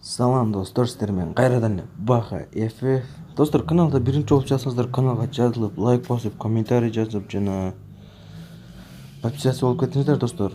Салам достор, сіздермен қайрадан Баха FF. Достор, каналда бірінші болып жатсаңыздар, каналға жазылып, лайк басып, комментарий жазып, жана подписаться болып кетіңіздер, достор.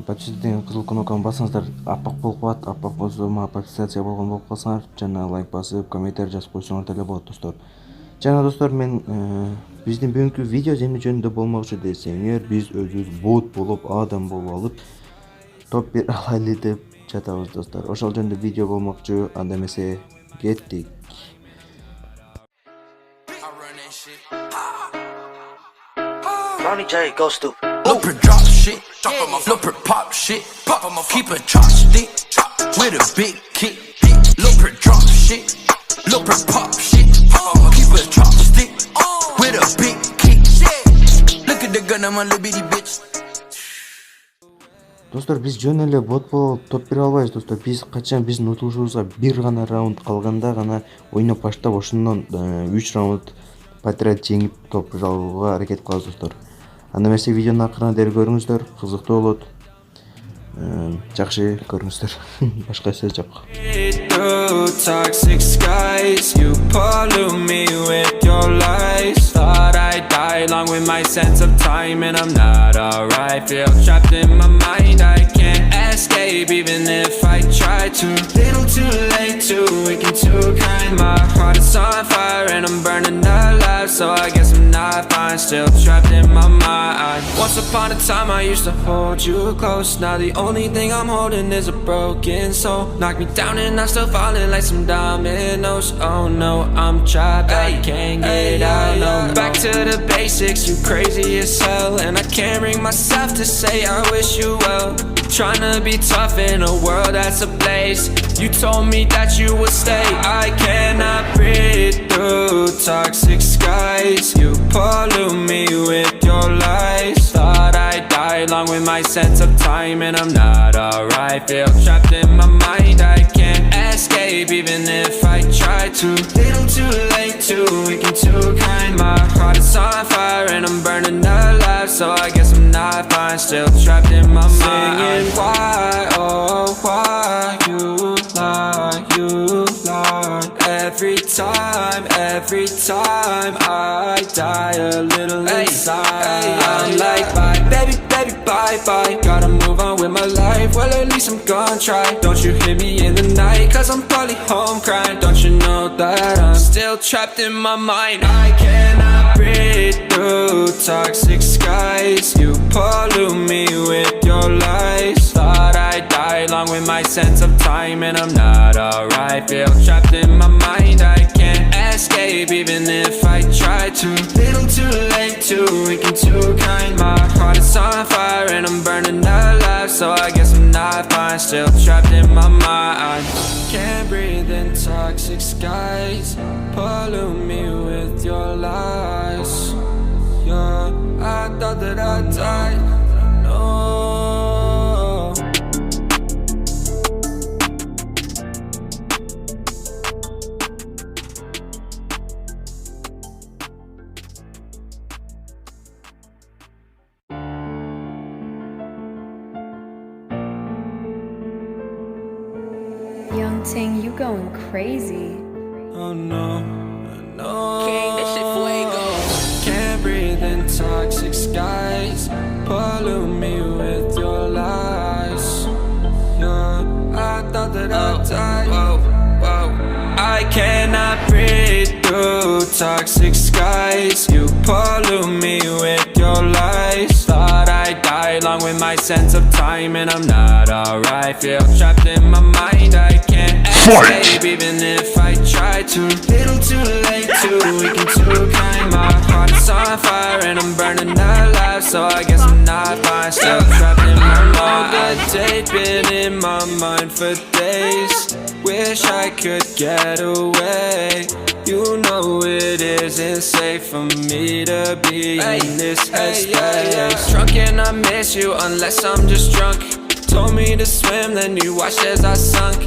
Подписаться деген қызыл кнопканы бассаңыздар, аппақ болып қалады. Аппақ болса, подписация болған болып қалсаңдар, жана лайк басып, комментарий жазып қойсаңдар деле болады, достор. Жана достор, мен биздин бүгүнкү видео эмне жөнүндө болмокчу десеңер, биз өзүбүз бот болуп, адам болуп алып, топ 1 алайлы деп жатабыз, достор. Ошол жөнүндө видео болмокчу. Анда эмесе кеттик. Ronnie J go stupid. Looper drop shit, Looper pop shit, keep a chopstick with a big kick. Looper drop shit, Looper pop shit, keep a chopstick with a big kick. Look at the gun, I'm a little bitty bitch. Достор, биз жөн эле бот болуп топ 1 албайбыз, достор. Биз качан биздин утулушубузга бир гана раунд калганда гана ойноп баштап, ошондон 3 раунд подряд жеңип топ алууга аракет кылабыз, достор. Анда эмесе видеонун акырына дейин көрүңүздөр, кызыктуу болот. Жакшы көрүңүздөр. Башка сөз жок. Toxic skies, you pollute me with your lies. Thought I'd die along with my sense of time, and I'm not alright. Feel trapped in my mind, I can't escape even if I try to. Little too late, too weak and too kind. My heart is on fire and I'm burning alive, so I guess I'm not fine. Still trapped in my mind. Once upon a time I used to hold you close. Now the only thing I'm holding is a broken soul. Knock me down and I'm still falling like some dominoes. Oh no, I'm trapped, I can't get out, no. Back to the basics, you crazy as hell, and I can't bring myself to say I wish you well. Tryna be tough in a world that's ablaze. You told me that you would stay. I cannot breathe through toxic skies. You pollute me with your lies. Thought I'd die along with my sense of time, and I'm not alright. Feel trapped in my mind, I can't escape even if I try to. Little too late, too weak and too kind. My heart is on fire and I'm burning alive, so I guess I'm not fine. Still trapped in my mind. Singing why, oh why you lie, you lie. Every time I die a little inside. I'm like bye, baby, baby, bye, bye. Gotta move on with my life, well at least I'm gonna try. Don't you hit me in the night, cause I'm probably home crying. Don't you know that I'm still trapped in my mind. I cannot breathe through toxic skies. You pollute me with your lies. Thought I'd die along with my sense of time, and I'm not alright. Feel trapped in my mind, I can't escape even if I try to. Little too late, too weak and too kind. My heart is on fire and I'm burning alive, so I guess I'm not fine. Still trapped in my mind. Can't breathe in toxic skies. Pollute me with your lies. Yeah, I thought that I died. No. Young Ting, you going crazy. Oh no, no. King, this shit fuego. Can't breathe in toxic skies. Pollute me with your lies. Yeah, I thought that I died. Whoa, whoa. I cannot breathe through toxic skies. You pollute me with your lies. Thought I'd die along with my sense of time, and I'm not alright. Feel trapped in my mind, I can't escape even if I try to. Little too late, too weak and too kind. My heart is on fire and I'm burning alive, so I guess I'm not fine. Still trapped in my mind. The date been in my mind for days. Wish I could get away. You know it isn't safe for me to be in this headspace. Drunk and I miss you unless I'm just drunk. Told me to swim, then you watched as I sunk.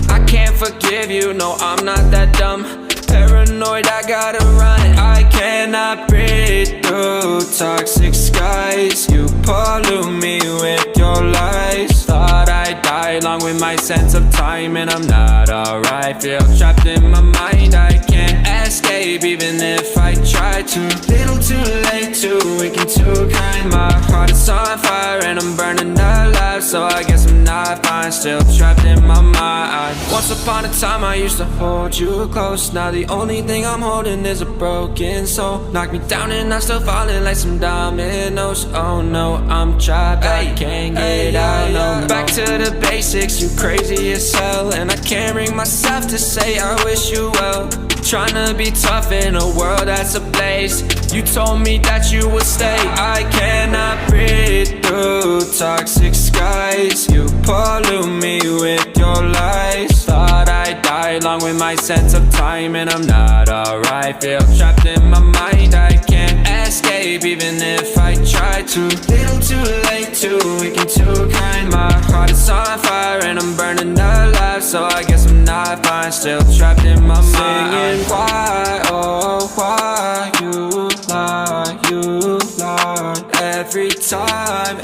I can't forgive you, no I'm not that dumb. Paranoid, I gotta run. I cannot breathe through toxic skies. You pollute me with your lies. Thought I'd die die along with my sense of time, and I'm not alright. Feel trapped in my mind, I can't escape even if I try to. Little too late, too weak and too kind. My heart is on fire and I'm burning alive, so I guess I'm not fine. Still trapped in my mind. Once upon a time I used to hold you close. Now the only thing I'm holding is a broken soul. Knock me down and I'm still falling like some dominoes. Oh no, I'm trapped, I can't get out, no. Back to the basics, you crazy as hell, and I can't bring myself to say I wish you well. Tryna be tough in a world that's ablaze. You told me that you would stay. I cannot breathe through toxic skies. You pollute me with your lies. Thought I'd die along with my sense of time, and I'm not alright. Feel trapped in my mind, I can't escape even if I try to. Little too late, too weak and too kind. My heart is on fire and I'm burning alive, so I guess I'm not fine. Still trapped in my mind. Singing why, oh why you lie, you lie. Every time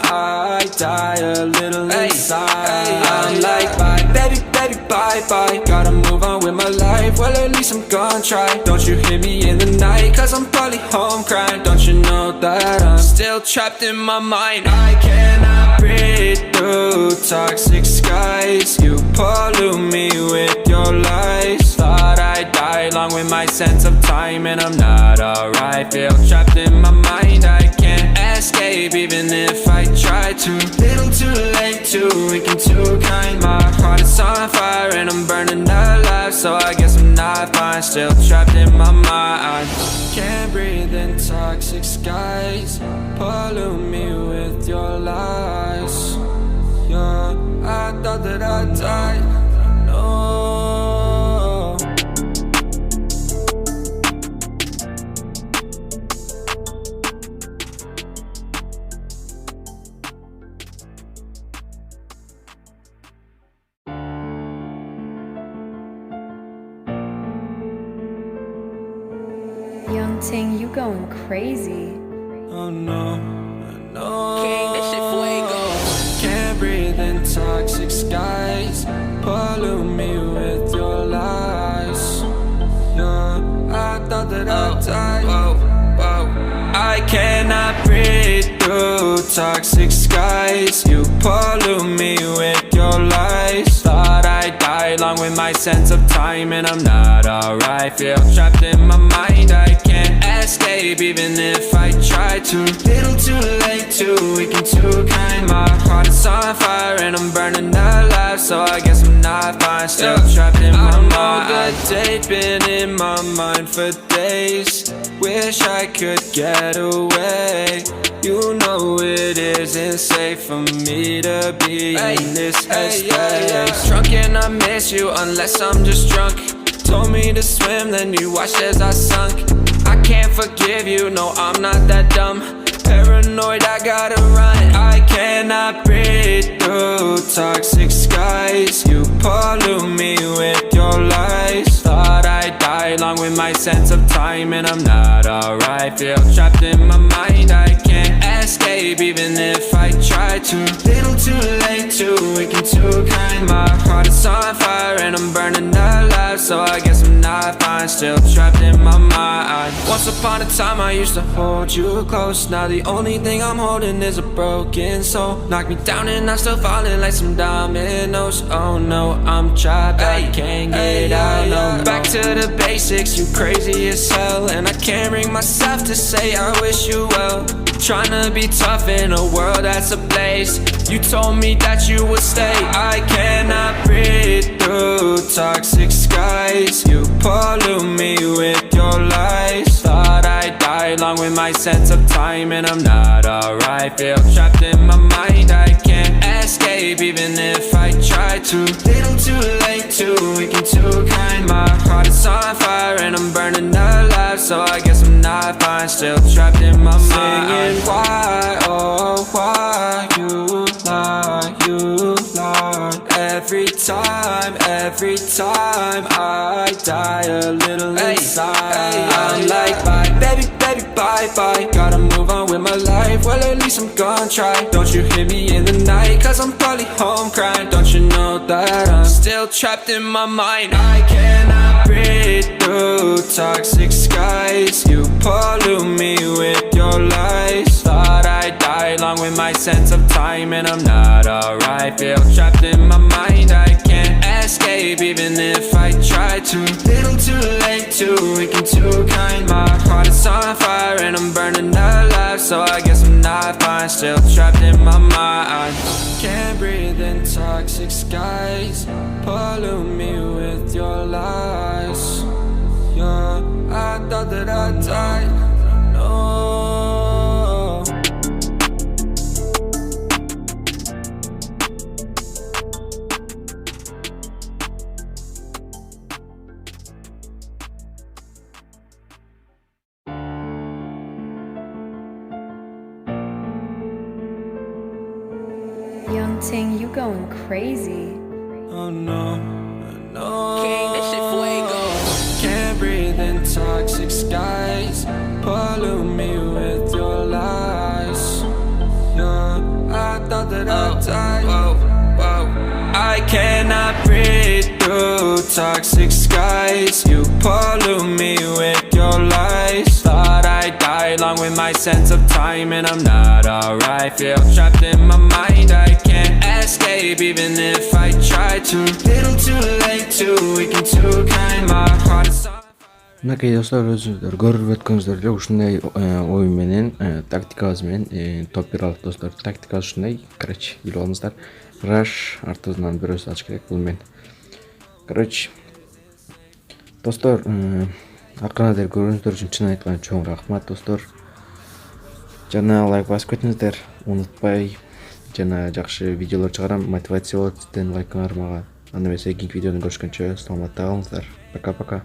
I die a little inside. I'm like bye, baby, baby, bye, bye. Gotta move on with my life, well at least I'm gonna try. Don't you hear me in the night, cause I'm probably home crying. Don't you know that I'm still trapped in my mind. I cannot breathe through toxic skies. You pollute me with your lies. Thought I'd die along with my sense of time, and I'm not alright. Feel trapped in my mind, I can't escape even if I try to. Little too late, too weak and too kind. My heart is on fire and I'm burning alive, so I guess I'm not fine. Still trapped in my mind. Can't breathe in toxic skies. Pollute me with your lies. Yeah, I thought that I died. No. Young Ting, you going crazy. Oh no, no. King, that shit fuego. Can't breathe in toxic skies. Pollute me with your lies. Yeah, I thought that I died. I cannot breathe through toxic skies. You pollute me with your lies. Thought I'd die along with my sense of time, and I'm not alright. Feel trapped in my mind, I can't escape even if I try to. Little too late, too weak and too kind. My heart is on fire and I'm burning alive, so I guess I'm not fine. Still trapped in my mind. I know that they've been in my mind for days. Wish I could get away. You know it isn't safe for me to be in this headspace. Drunk and I miss you unless I'm just drunk. Told me to swim, then you watched as I sunk. I can't forgive you, no I'm not that dumb. Paranoid, I gotta run. I cannot breathe through toxic skies. You pollute me with your lies. Thought I'd die along with my sense of time, and I'm not alright. Feel trapped in my mind, I can't escape even if I try to. Little too late, too weak and too kind. My heart is on fire and I'm burning alive, so I guess I'm not fine. Still trapped in my mind. Once upon a time I used to hold you close. Now the only thing I'm holding is a broken soul. Knock me down and I'm still falling like some dominoes. Oh no, I'm trapped, I can't get out, no. Back to the basics, you crazy as hell, and I can't bring myself to say I wish you well. Tryna be tough in a world that's ablaze. You told me that you would stay. I cannot breathe through toxic skies. You pollute me with your lies. Thought I'd die along with my sense of time, and I'm not alright. Feel trapped in my mind, I can't escape even if I try to. Little too late, too weak and too kind. My heart is on fire and I'm burning alive, so I guess I'm not fine. Still trapped in my mind. Singing why, oh why you lie, you lie. Every every time I die a little inside. I'm like bye, baby, baby, bye, bye. Gotta move on with my life, well at least I'm gonna try. Don't you hit me in the night, cause I'm probably home crying. Don't you know that I'm still trapped in my mind? I cannot breathe through toxic skies. You pollute me with your lies. Thought I'd die along with my sense of time, and I'm not alright. Feel trapped in my mind, I can't escape even if I try to. Little too late, too weak and too kind. My heart is on fire and I'm burning alive, so I guess I'm not fine. Still trapped in my mind. Can't breathe in toxic skies. Pollute me with your lies. Yeah, I thought that I died. No. Young Ting, you going crazy. Oh no, no. King, that shit fuego. Can't breathe in toxic skies. Pollute me with your lies. Yeah, I thought that I died. Whoa, whoa. I cannot breathe through toxic skies. You pollute me with your lies. Thought I'd die along with my sense of time, and I'm not alright. Feel trapped in my mind, I can't escape even if I try to. Little too late, too weak and too kind. My heart is on. Мынакей достор, өзүңүздөр көрүп өткөнүңүздөр эле ушундай оюн менен тактикабыз менен топ 1 алып достор. Тактикасы ушундай, короче, билип алыңыздар. Rush артынан бирөөсү ач керек бул мен. Короче, достор, акырына дейин көргөнүздөр үчүн чын айтканда чоң рахмат достор. Жана лайк басып кетиңиздер, унутпай. Жана жакшы видеолор чыгарам, мотивация болот сиздердин лайкыңар мага. Анда эмесе кийинки видеода көрүшкөнчө саламатта калыңыздар. Пока-пока.